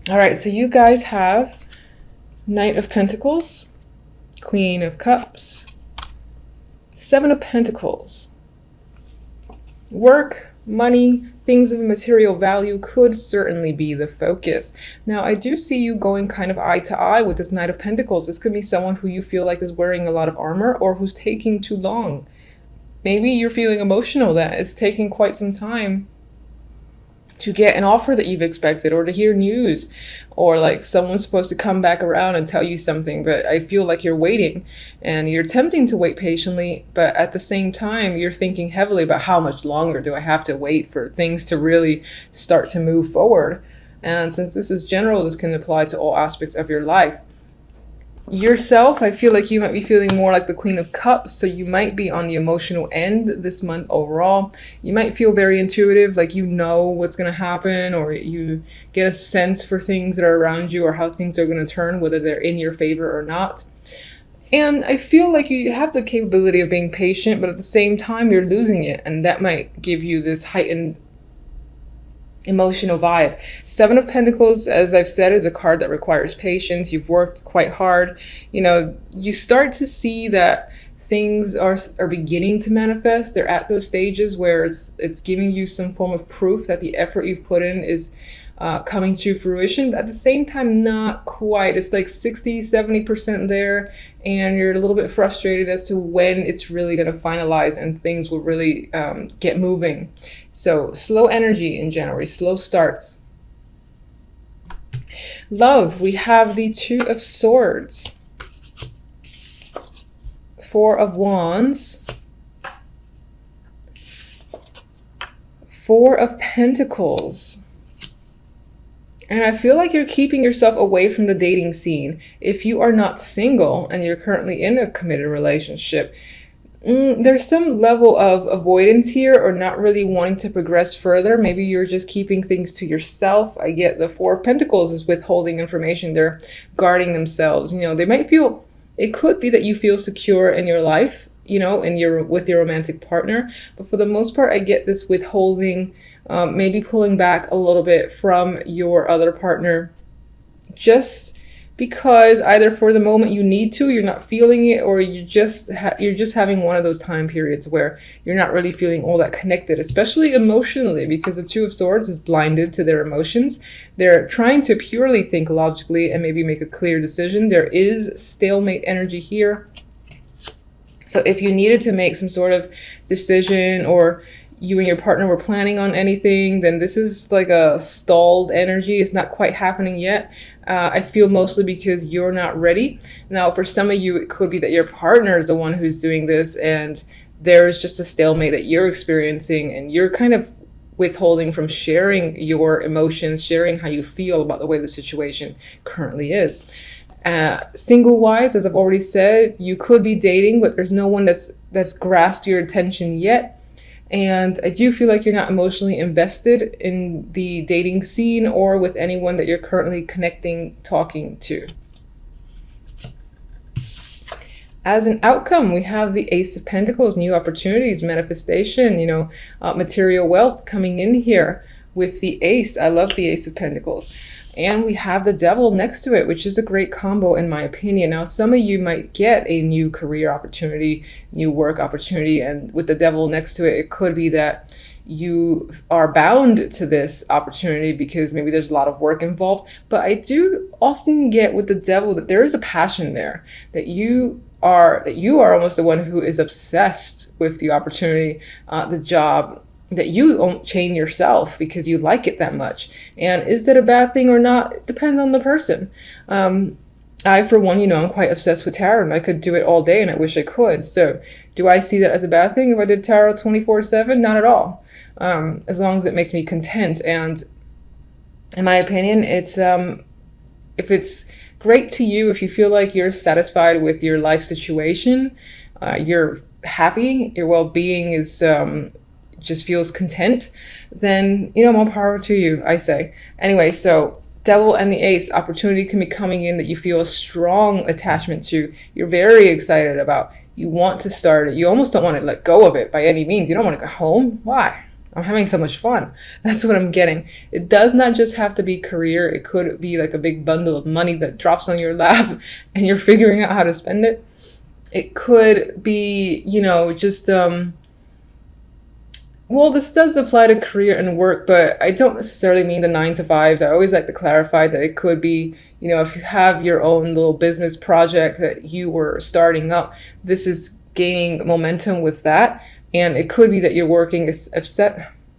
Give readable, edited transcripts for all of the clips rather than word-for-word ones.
All right, so you guys have Knight of Pentacles, Queen of Cups, Seven of Pentacles. Work, money, things of material value could certainly be the focus. Now, I do see you going kind of eye to eye with this Knight of Pentacles. This could be someone who you feel like is wearing a lot of armor or who's taking too long. Maybe you're feeling emotional that it's taking quite some time to get an offer that you've expected, or to hear news, or like someone's supposed to come back around and tell you something, but I feel like you're waiting and you're attempting to wait patiently, but at the same time you're thinking heavily about how much longer do I have to wait for things to really start to move forward. And since this is general, this can apply to all aspects of your life. Yourself, I feel like you might be feeling more like the Queen of Cups, so you might be on the emotional end this month overall. You might feel very intuitive, like you know what's going to happen, or you get a sense for things that are around you or how things are going to turn, whether they're in your favor or not. And I feel like you have the capability of being patient, but at the same time you're losing it, and that might give you this heightened emotional vibe. Seven of Pentacles, as I've said, is a card that requires patience. You've worked quite hard. You know, you start to see that things are beginning to manifest. They're at those stages where it's giving you some form of proof that the effort you've put in is coming to fruition, but at the same time not quite. It's like 60-70% there, and you're a little bit frustrated as to when it's really going to finalize and things will really get moving. So slow energy in January, slow starts. Love, we have the Two of Swords, Four of Wands, Four of Pentacles. And I feel like you're keeping yourself away from the dating scene. If you are not single and you're currently in a committed relationship, there's some level of avoidance here, or not really wanting to progress further. Maybe you're just keeping things to yourself. I get the Four of Pentacles is withholding information. They're guarding themselves. You know, they might feel, it could be that you feel secure in your life, you know, with your romantic partner. But for the most part, I get this withholding, maybe pulling back a little bit from your other partner, just because either for the moment you need to, you're not feeling it, or you're just having one of those time periods where you're not really feeling all that connected, especially emotionally, because the Two of Swords is blinded to their emotions. They're trying to purely think logically and maybe make a clear decision. There is stalemate energy here. So if you needed to make some sort of decision, or you and your partner were planning on anything, then this is like a stalled energy. It's not quite happening yet. I feel mostly because you're not ready. Now, for some of you, it could be that your partner is the one who's doing this, and there's just a stalemate that you're experiencing, and you're kind of withholding from sharing your emotions, sharing how you feel about the way the situation currently is. Single wise, as I've already said, you could be dating, but there's no one that's grasped your attention yet. And I do feel like you're not emotionally invested in the dating scene or with anyone that you're currently connecting, talking to. As an outcome, we have the Ace of Pentacles, new opportunities, manifestation, you know, material wealth coming in here with the Ace. I love the Ace of Pentacles. And we have the Devil next to it, which is a great combo in my opinion. Now, some of you might get a new career opportunity, new work opportunity, and with the Devil next to it, it could be that you are bound to this opportunity because maybe there's a lot of work involved. But I do often get with the Devil that there is a passion there, that you are almost the one who is obsessed with the opportunity, the job, that you won't chain yourself because you like it that much. And is it a bad thing or not? It depends on the person. I, for one, you know, I'm quite obsessed with tarot, and I could do it all day, and I wish I could. So do I see that as a bad thing if I did tarot 24/7? Not at all. As long as it makes me content. And in my opinion, it's if it's great to you, if you feel like you're satisfied with your life situation, you're happy, your well-being is just feels content, then, you know, more power to you, I say. Anyway, so Devil and the Ace, opportunity can be coming in that you feel a strong attachment to. You're very excited about. You want to start it. You almost don't want to let go of it by any means. You don't want to go home. Why? I'm having so much fun. That's what I'm getting. It does not just have to be career. It could be like a big bundle of money that drops on your lap and you're figuring out how to spend it. It could be, you know, just, well, this does apply to career and work, but I don't necessarily mean the 9-to-5s. I always like to clarify that it could be, you know, if you have your own little business project that you were starting up, this is gaining momentum with that. And it could be that you're working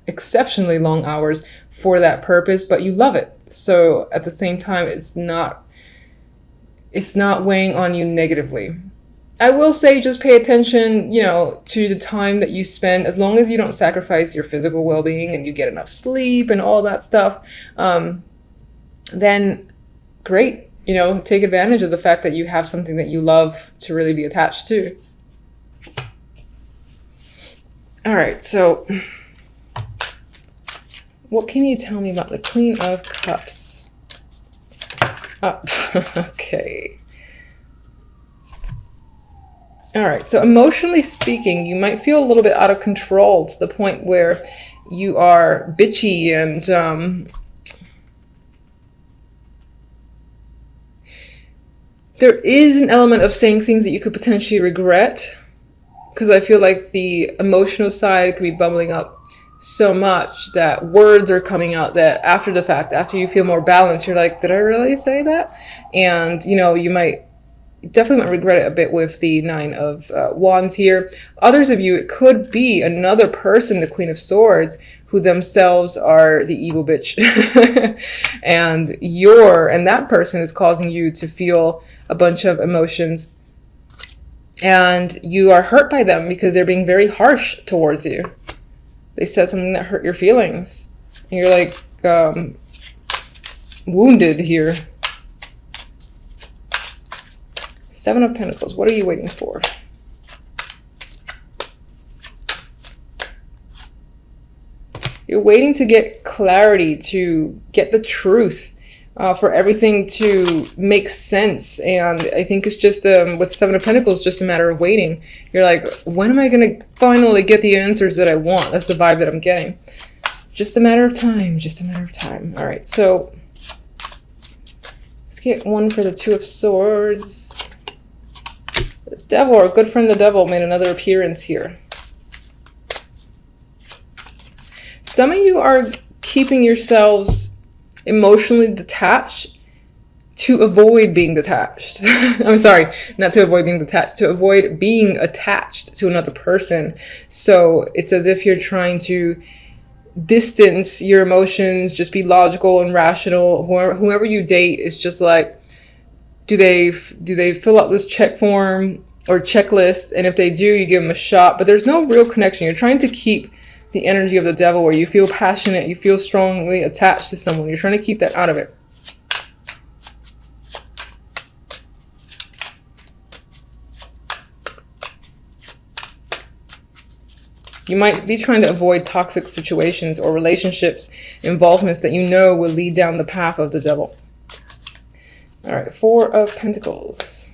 exceptionally long hours for that purpose, but you love it. So at the same time, it's not weighing on you negatively. I will say just pay attention, you know, to the time that you spend, as long as you don't sacrifice your physical well-being and you get enough sleep and all that stuff, then great, you know, take advantage of the fact that you have something that you love to really be attached to. All right, so what can you tell me about the Queen of Cups? Oh, okay. All right, so emotionally speaking, you might feel a little bit out of control to the point where you are bitchy and there is an element of saying things that you could potentially regret, because I feel like the emotional side could be bubbling up so much that words are coming out that after the fact, after you feel more balanced, you're like, did I really say that? And, you know, you might definitely might regret it a bit with the 9 of Wands here. Others of you, it could be another person, the Queen of Swords, who themselves are the evil bitch. and that person is causing you to feel a bunch of emotions. And you are hurt by them because they're being very harsh towards you. They said something that hurt your feelings. And you're like wounded here. 7 of Pentacles. What are you waiting for? You're waiting to get clarity, to get the truth, for everything to make sense. And I think it's just, with 7 of Pentacles, just a matter of waiting. You're like, when am I going to finally get the answers that I want? That's the vibe that I'm getting. Just a matter of time. Just a matter of time. All right, so let's get one for the 2 of Swords. The Devil, our good friend the Devil, made another appearance here. Some of you are keeping yourselves emotionally detached to avoid being detached. I'm sorry, not to avoid being detached, to avoid being attached to another person. So it's as if you're trying to distance your emotions, just be logical and rational. Whoever you date is just like, do they fill out this check form or checklist? And if they do, you give them a shot, but there's no real connection. You're trying to keep the energy of the Devil where you feel passionate, you feel strongly attached to someone. You're trying to keep that out of it. You might be trying to avoid toxic situations or relationships, involvements that you know will lead down the path of the Devil. All right, 4 of Pentacles.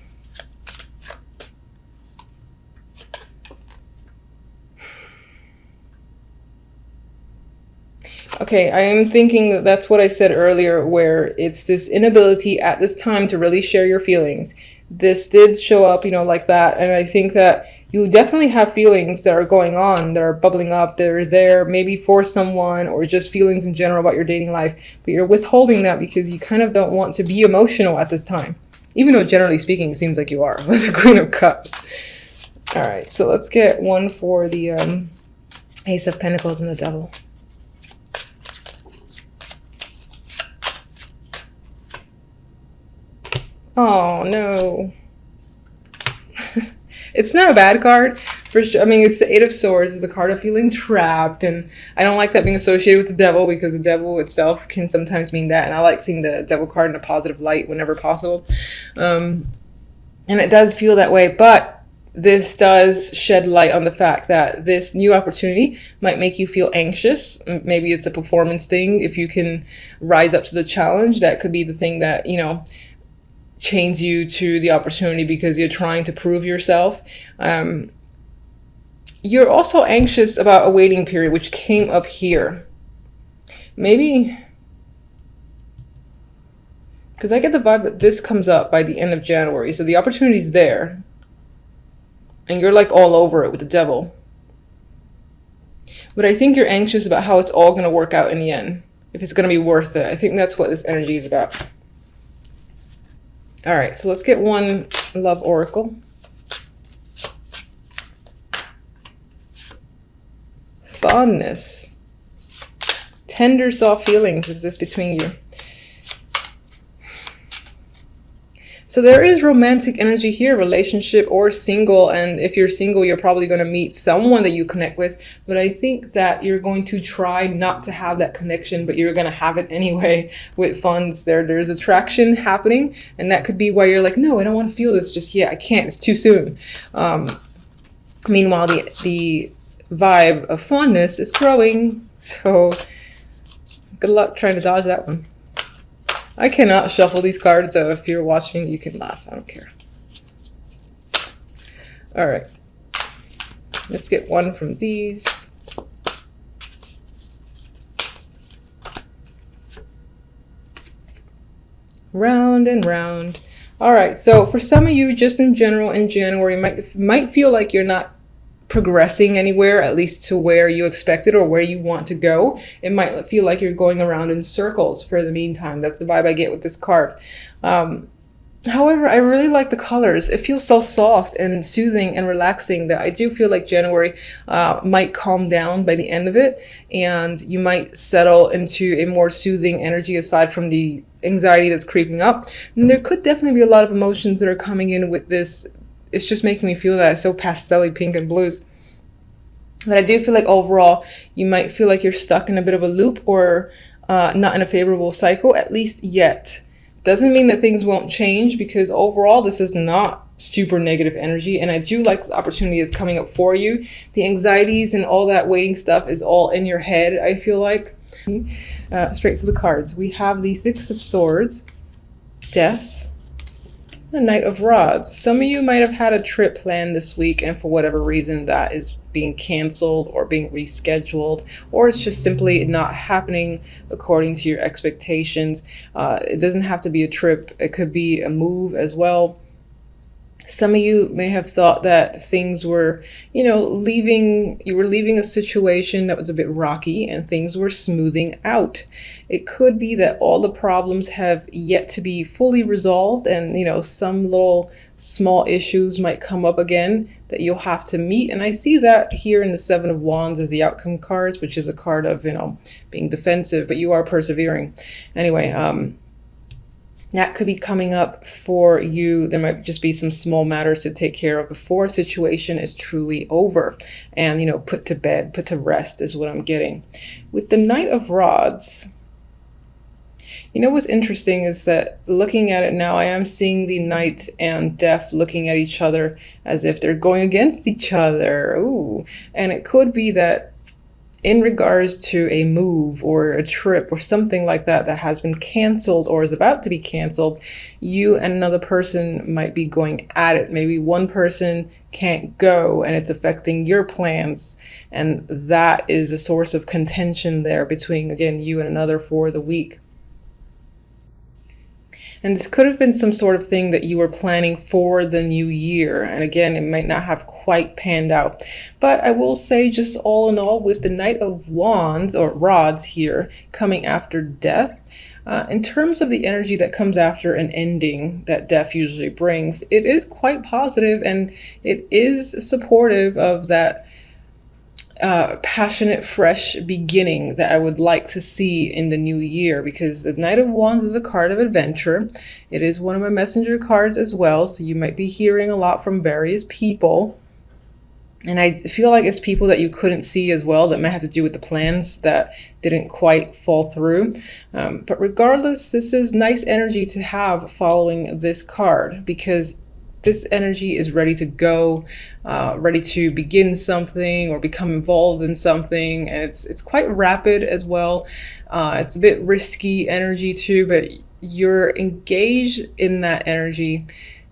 Okay, I am thinking that that's what I said earlier, where it's this inability at this time to really share your feelings. This did show up, you know, like that. And I think that you definitely have feelings that are going on, that are bubbling up, that are there maybe for someone, or just feelings in general about your dating life. But you're withholding that because you kind of don't want to be emotional at this time. Even though generally speaking, it seems like you are with the Queen of Cups. All right, so let's get one for the Ace of Pentacles and the Devil. Oh, no. It's not a bad card. For sure. I mean, it's the 8 of Swords. It's a card of feeling trapped. And I don't like that being associated with the Devil, because the Devil itself can sometimes mean that. And I like seeing the Devil card in a positive light whenever possible. And it does feel that way. But this does shed light on the fact that this new opportunity might make you feel anxious. Maybe it's a performance thing. If you can rise up to the challenge, that could be the thing that, you know, chains you to the opportunity because you're trying to prove yourself. You're also anxious about a waiting period, which came up here. Maybe, because I get the vibe that this comes up by the end of January, so the opportunity's there. And you're like all over it with the devil. But I think you're anxious about how it's all going to work out in the end. If it's going to be worth it. I think that's what this energy is about. All right, so let's get one love oracle. Fondness. Tender, soft feelings exist between you. So there is romantic energy here, relationship or single. And if you're single, you're probably going to meet someone that you connect with. But I think that you're going to try not to have that connection, but you're going to have it anyway with funds. There's attraction happening. And that could be why you're like, no, I don't want to feel this just yet. I can't. It's too soon. Meanwhile, the vibe of fondness is growing. So good luck trying to dodge that one. I cannot shuffle these cards, so if you're watching, you can laugh. I don't care. All right. Let's get one from these. Round and round. All right, so for some of you, just in general, in January, might feel like you're not progressing anywhere, at least to where you expected or where you want to go. It might feel like you're going around in circles for the meantime. That's the vibe I get with this card. However, I really like the colors. It feels so soft and soothing and relaxing that I do feel like January might calm down by the end of it, and you might settle into a more soothing energy aside from the anxiety that's creeping up. And there could definitely be a lot of emotions that are coming in with this. It's just making me feel that it's so pastel-y, pink and blues. But I do feel like overall, you might feel like you're stuck in a bit of a loop or not in a favorable cycle, at least yet. Doesn't mean that things won't change, because overall, this is not super negative energy. And I do like this opportunity is coming up for you. The anxieties and all that waiting stuff is all in your head, I feel like. Straight to the cards. We have the Six of Swords, Death, the Knight of Rods. Some of you might have had a trip planned this week, and for whatever reason that is being canceled or being rescheduled, or it's just simply not happening according to your expectations. It doesn't have to be a trip. It could be a move as well. Some of you may have thought that things were, you were leaving a situation that was a bit rocky and things were smoothing out. It could be that all the problems have yet to be fully resolved, and, some little small issues might come up again that you'll have to meet. And I see that here in the Seven of Wands as the outcome cards, which is a card of, being defensive, but you are persevering. Anyway, that could be coming up for you. There might just be some small matters to take care of before a situation is truly over and, put to bed, put to rest is what I'm getting. With the Knight of Rods, what's interesting is that looking at it now, I am seeing the Knight and Death looking at each other as if they're going against each other. Ooh. And it could be that in regards to a move or a trip or something like that that has been canceled or is about to be canceled, you and another person might be going at it. Maybe one person can't go and it's affecting your plans, and that is a source of contention there between, again, you and another for the week. And this could have been some sort of thing that you were planning for the new year. And again, it might not have quite panned out. But I will say, just all in all, with the Knight of Wands or Rods here coming after Death, in terms of the energy that comes after an ending that Death usually brings, it is quite positive, and it is supportive of that passionate, fresh beginning that I would like to see in the new year, because the Knight of Wands is a card of adventure. It is one of my messenger cards as well, so you might be hearing a lot from various people. And I feel like it's people that you couldn't see as well, that might have to do with the plans that didn't quite fall through. But regardless, this is nice energy to have following this card, because this energy is ready to go, ready to begin something or become involved in something. And it's quite rapid as well. It's a bit risky energy too, but you're engaged in that energy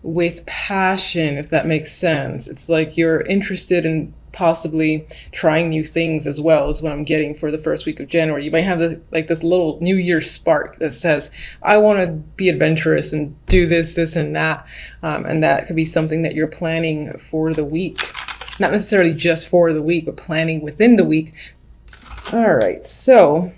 with passion, if that makes sense. It's like you're interested in possibly trying new things as well is what I'm getting for the first week of January. You might have this little New Year's spark that says, I want to be adventurous and do this, this, and that. And that could be something that you're planning for the week. Not necessarily just for the week, but planning within the week. All right, so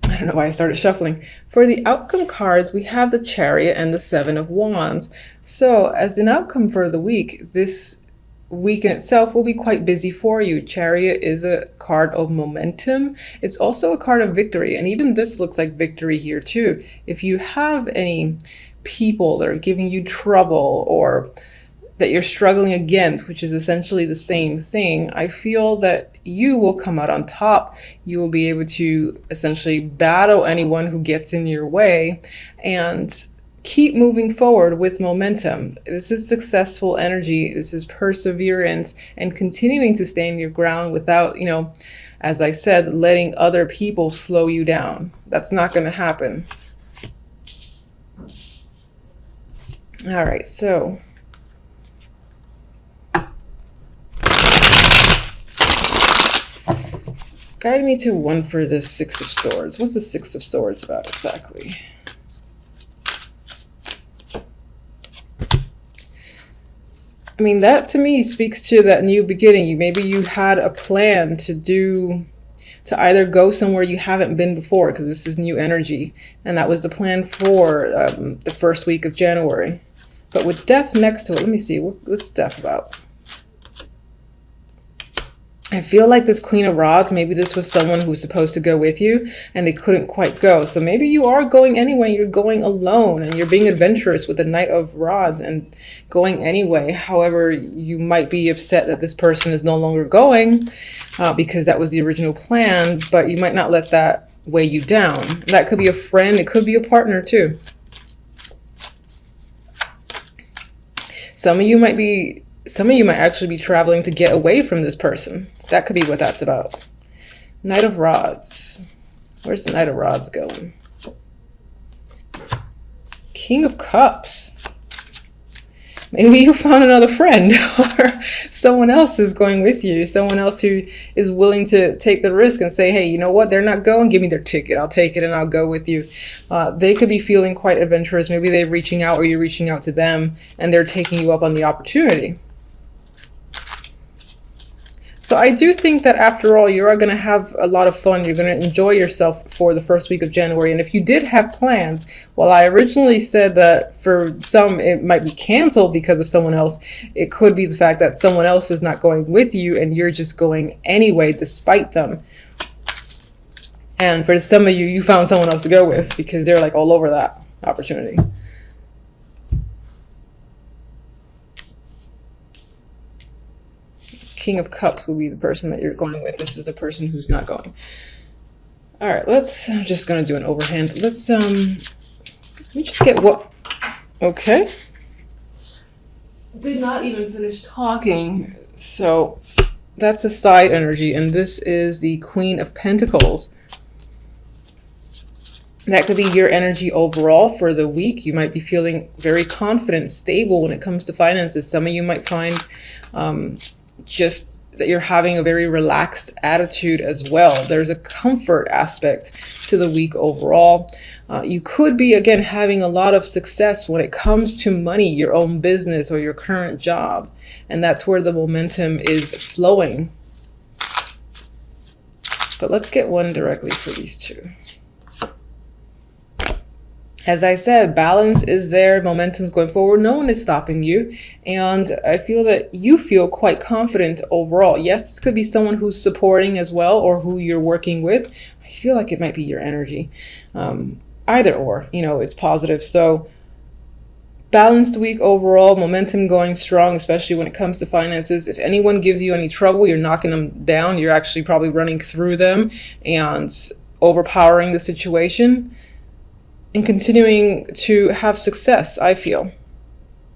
I don't know why I started shuffling. For the outcome cards, we have the Chariot and the Seven of Wands. So as an outcome for the week, this week in itself will be quite busy for you. Chariot is a card of momentum. It's also a card of victory. And even this looks like victory here too. If you have any people that are giving you trouble or that you're struggling against, which is essentially the same thing, I feel that you will come out on top. You will be able to essentially battle anyone who gets in your way and keep moving forward with momentum. This is successful energy. This is perseverance and continuing to stand your ground without, as I said, letting other people slow you down. That's not going to happen. All right, so guide me to one for the Six of Swords. What's the Six of Swords about exactly? I mean, that to me speaks to that new beginning. Maybe you had a plan to either go somewhere you haven't been before, because this is new energy. And that was the plan for the first week of January. But with Death next to it, let me see, what's Death about? I feel like this Queen of Rods, maybe this was someone who was supposed to go with you and they couldn't quite go. So maybe you are going anyway, you're going alone and you're being adventurous with the Knight of Rods and going anyway. However, you might be upset that this person is no longer going because that was the original plan, but you might not let that weigh you down. That could be a friend, it could be a partner too. Some of you might actually be traveling to get away from this person. That could be what that's about. Knight of Rods. Where's the Knight of Rods going? King of Cups. Maybe you found another friend or someone else is going with you. Someone else who is willing to take the risk and say, hey, you know what? They're not going. Give me their ticket. I'll take it and I'll go with you. They could be feeling quite adventurous. Maybe they're reaching out or you're reaching out to them and they're taking you up on the opportunity. So I do think that after all, you are going to have a lot of fun. You're going to enjoy yourself for the first week of January. And if you did have plans, while I originally said that for some it might be canceled because of someone else, it could be the fact that someone else is not going with you and you're just going anyway despite them. And for some of you, you found someone else to go with because they're like all over that opportunity. King of Cups will be the person that you're going with. This is the person who's not going. All right, I'm just gonna do an overhand. Let me just get what, okay. Did not even finish talking. So that's a side energy, and this is the Queen of Pentacles. That could be your energy overall for the week. You might be feeling very confident, stable when it comes to finances. Some of you might find just that you're having a very relaxed attitude as well. There's a comfort aspect to the week overall. You could be, again, having a lot of success when it comes to money, your own business or your current job. And that's where the momentum is flowing. But let's get one directly for these two. As I said, balance is there, momentum's going forward, no one is stopping you, and I feel that you feel quite confident overall. Yes, this could be someone who's supporting as well, or who you're working with. I feel like it might be your energy. Either or, it's positive. So balanced week overall, momentum going strong, especially when it comes to finances. If anyone gives you any trouble, you're knocking them down. You're actually probably running through them and overpowering the situation. And continuing to have success, I feel.